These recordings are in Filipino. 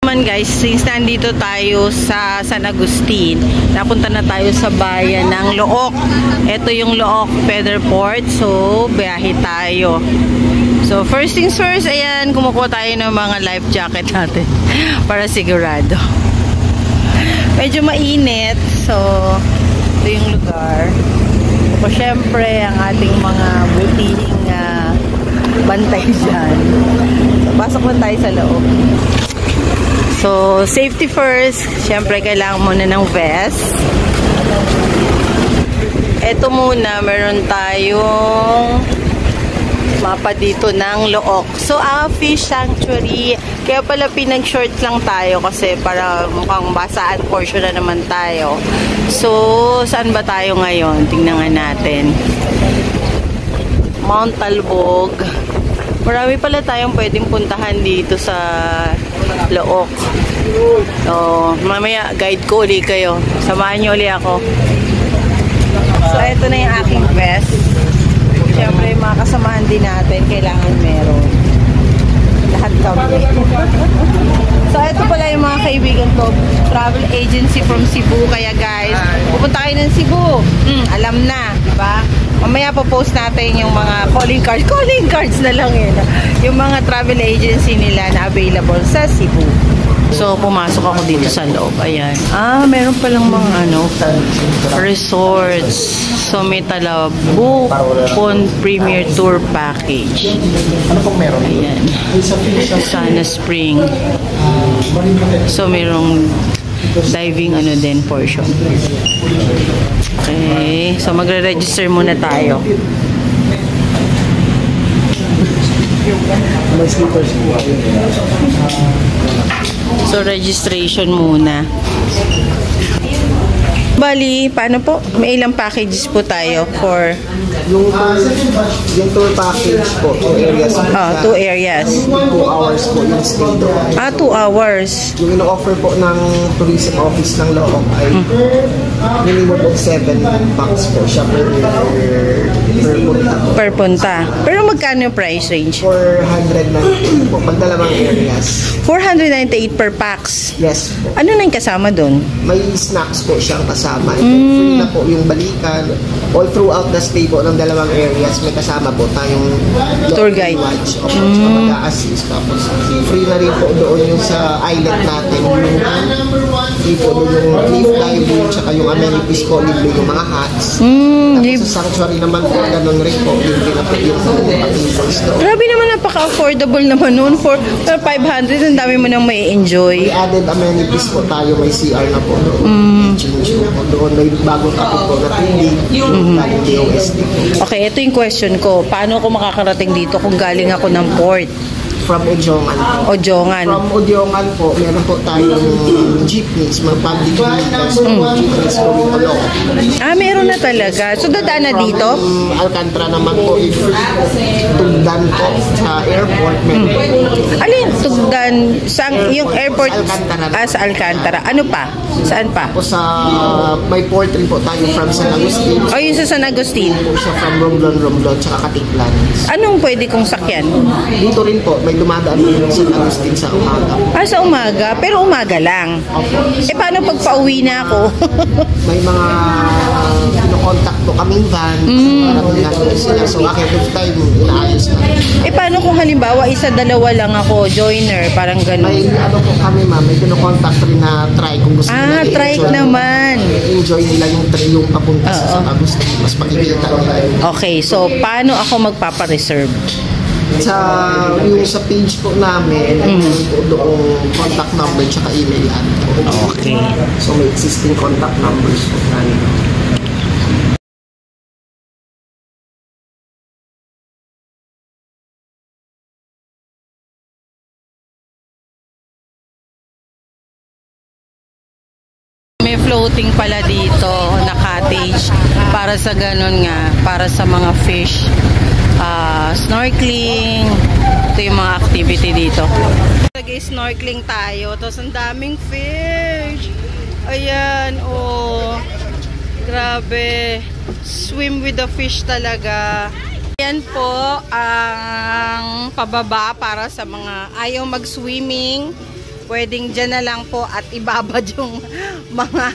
Guys, since nandito tayo sa San Agustin, napunta na tayo sa bayan ng Look. Ito yung Look Feather Port. So, biyahe tayo. So, first things first, ayan, kumukuha tayo ng mga life jacket natin para sigurado. Medyo mainit. So, ito yung lugar. So, syempre, ang ating mga butihing bantay dyan. So, pasok na tayo sa loob. So, safety first. Siyempre, kailangan muna ng vest. Ito muna, meron tayong mapa dito ng Look. So, fish sanctuary. Kaya pala pinag-short lang tayo kasi para mukhang basaan portion na naman tayo. So, saan ba tayo ngayon? Tingnan natin. Mount Talbog. Marami pala tayong pwedeng puntahan dito sa Look. So, mamaya guide ko ulit kayo. Samahan nyo ulit ako. So, ito na yung aking vest. Siyempre, mga kasamahan din natin, kailangan meron. Lahat kami. So, ito pala yung mga kaibigan ko. Travel agency from Cebu. Kaya guys, pupunta kayo ng Cebu. Alam na, diba? Mamaya po post natin yung mga calling cards. Calling cards na lang yun. Yung mga travel agency nila na available sa Cebu. So, pumasok ako dito sa loob. Ayan. Meron palang mga resorts. So, may Talabuk Premier Tour Package. Ano pong meron? Ayan. Sana Spring. So, merong diving din portion. Okay. So, magre-register muna tayo. So, registration muna. Bali, paano po? May ilang packages po tayo for... Yung tour package po, 2 areas. 2 areas. 2 hours po yung stay doon. 2 hours. Yung ino-offer po ng tourism office ng Look ay minimum of 7 bucks po siya per punta. Per punta. Pero magkano yung price range? 498 po, pag dalawang areas. 498 per pax. Yes po. Ano na yung kasama doon? May snacks po siyang kasama. Free na po yung balikan. All throughout the stay po ng dalawang areas, may kasama po tayong tour guide. Watch. Mag-a-assist. Tapos free na rin po doon yung sa island natin. Free po doon yung cliff diving, tsaka yung amenities po, libre yung mga hats. Tapos sa sanctuary naman po, ganun rin po, libre na po yung tables doon. Grabe naman, napaka-affordable naman noon. For 500, ang dami mo nang may enjoy. May added amenities po tayo, may CR na po doon. Change po doon, may bagong topic po na tubig, galing DOST. Okay, ito yung question ko. Paano ako makakarating dito kung galing ako ng port? From Odiongan po. Odiongan. From Odiongan po, meron po tayong jeepneys, mga public vehicles, jeepneys going to Look. Meron na talaga. So, dadaan na dito? Alcantara naman po, if Tugdan po sa airport, meron po. Alin? Tugdan? Yung airport? Alcantara. Sa Alcantara. Ano pa? Saan pa? Po sa, may port rin po tayo from San Agustin. Yung sa San Agustin? Po siya from Romblon, tsaka Katiklan. Anong pwede kong sakyan? Dito rin po, may dumadaan din sa San Agustin sa umaga. Sa umaga? Pero umaga lang? Opo. Paano pag pauwi na ako? May mga kinokontak po kaming van para magkano sila. So, ahead of time, inaayos na. Paano kung halimbawa, isa-dalawa lang ako, joiner, parang gano'n? May po kami, ma'am, may kinokontak rin na try kung gusto nila trike naman. Enjoy nila yung papunta sa San Agustin. Mas makikita nila. Okay, so paano ako magpapareserve? Sa page po namin, po doong contact number tsaka email address. Okay. So may existing contact numbers po tayo. May floating pala dito na cottage para sa ganun nga, para sa mga fish. Snorkeling. Ito yung mga activity dito. Snorkeling tayo. Tapos ang daming fish. Ayan, grabe. Swim with the fish talaga. Yan po ang pababa para sa mga ayaw mag-swimming. pwedeng dyan na lang po at ibabad yung mga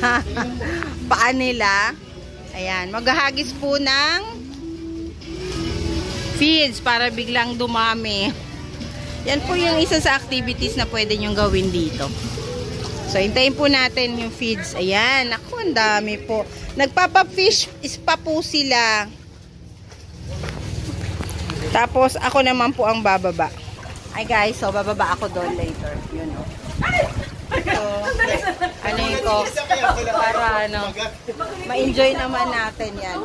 paa nila. Ayan, maghahagis po ng feeds para biglang dumami. Yan po yung isa sa activities na pwede nyong gawin dito. So, hintayin po natin yung feeds. Ayan, ako, ang dami po. Nagpapa-fish pa po sila. Tapos, ako naman po ang bababa. Ay guys, so bababa ako doon later. Yun o. So, ano yun ko? Para ano, ma-enjoy naman natin yan.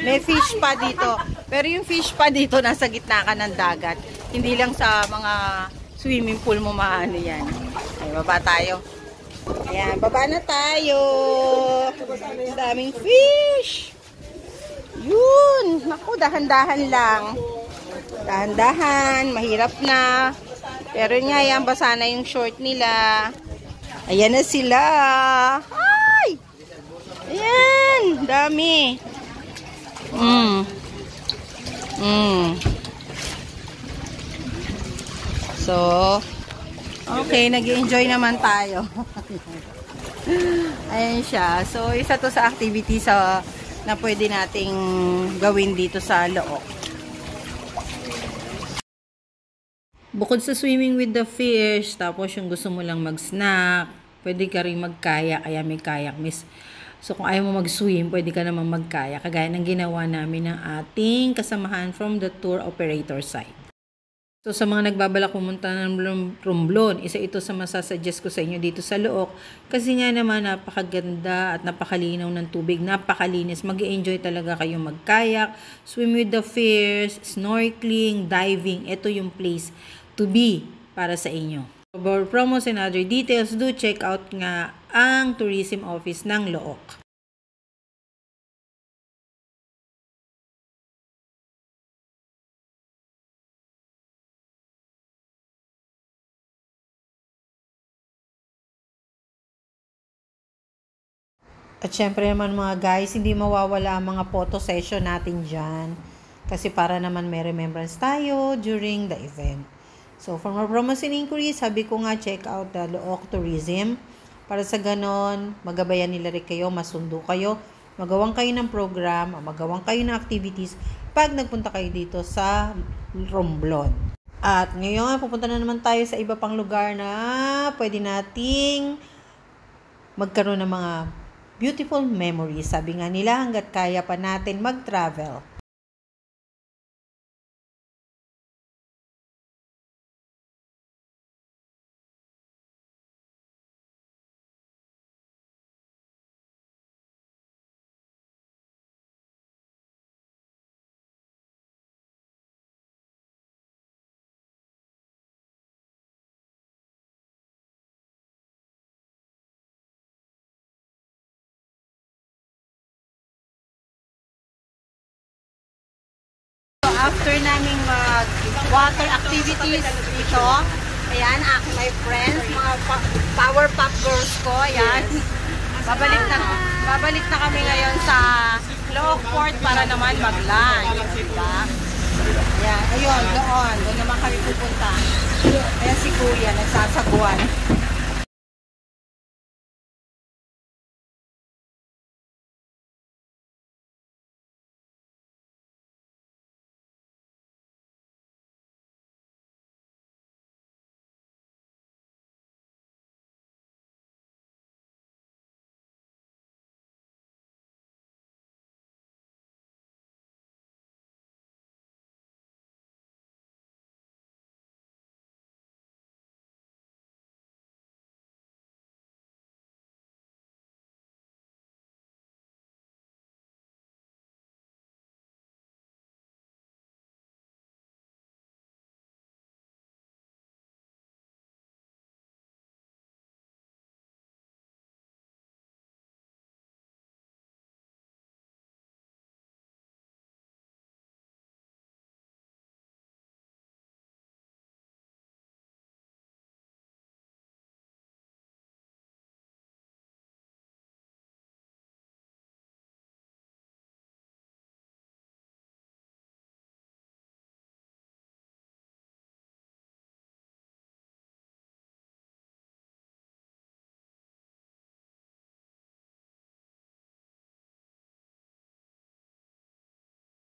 May fish pa dito. Pero yung fish pa dito, nasa gitna ka ng dagat. Hindi lang sa mga swimming pool mo maano yan. Ay, baba tayo. Ayan, baba na tayo. Daming fish. Yun. Naku, dahan-dahan lang. Dahan-dahan, mahirap na. Pero nga yan, basa na yung short nila. Ayan na sila. Ay! Ayan, dami. So, okay, nag-enjoy naman tayo. Ayan siya. So, isa to sa activity na pwede nating gawin dito sa Look. Bukod sa swimming with the fish, tapos yung gusto mo lang mag-snack, pwede ka rin mag-kayak, kaya may kayak, miss. So, kung ayaw mo mag-swim, pwede ka naman mag-kayak, kagaya ng ginawa namin ng ating kasamahan from the tour operator side. So, sa mga nagbabalak pumunta ng Romblon, isa ito sa masasuggest ko sa inyo dito sa Look, kasi nga naman napakaganda at napakalinaw ng tubig, napakalinis, mag-enjoy talaga kayo mag-kayak, swim with the fish, snorkeling, diving, ito yung place to be para sa inyo. For promos and other details, do check out nga ang tourism office ng Look. At syempre naman mga guys, hindi mawawala ang mga photo session natin dyan. Kasi para naman may remembrance tayo during the event. So, for more promos and inquiries, sabi ko nga, check out the Look Tourism. Para sa ganon, magabayan nila rin kayo, masundo kayo, magawang kayo ng program, magawang kayo ng activities pag nagpunta kayo dito sa Romblon. At ngayon, pupunta na naman tayo sa iba pang lugar na pwede nating magkaroon ng mga beautiful memories. Sabi nga nila, hanggat kaya pa natin mag-travel. After naming water activities dito, ayan, my friends, mga power pop girls ko, ayan. Babalik na kami ngayon sa Look Port para naman mag-lunch, diba? Ayan, ayun, doon naman kami pupunta. Ayan si Kuya, nagsasaguan.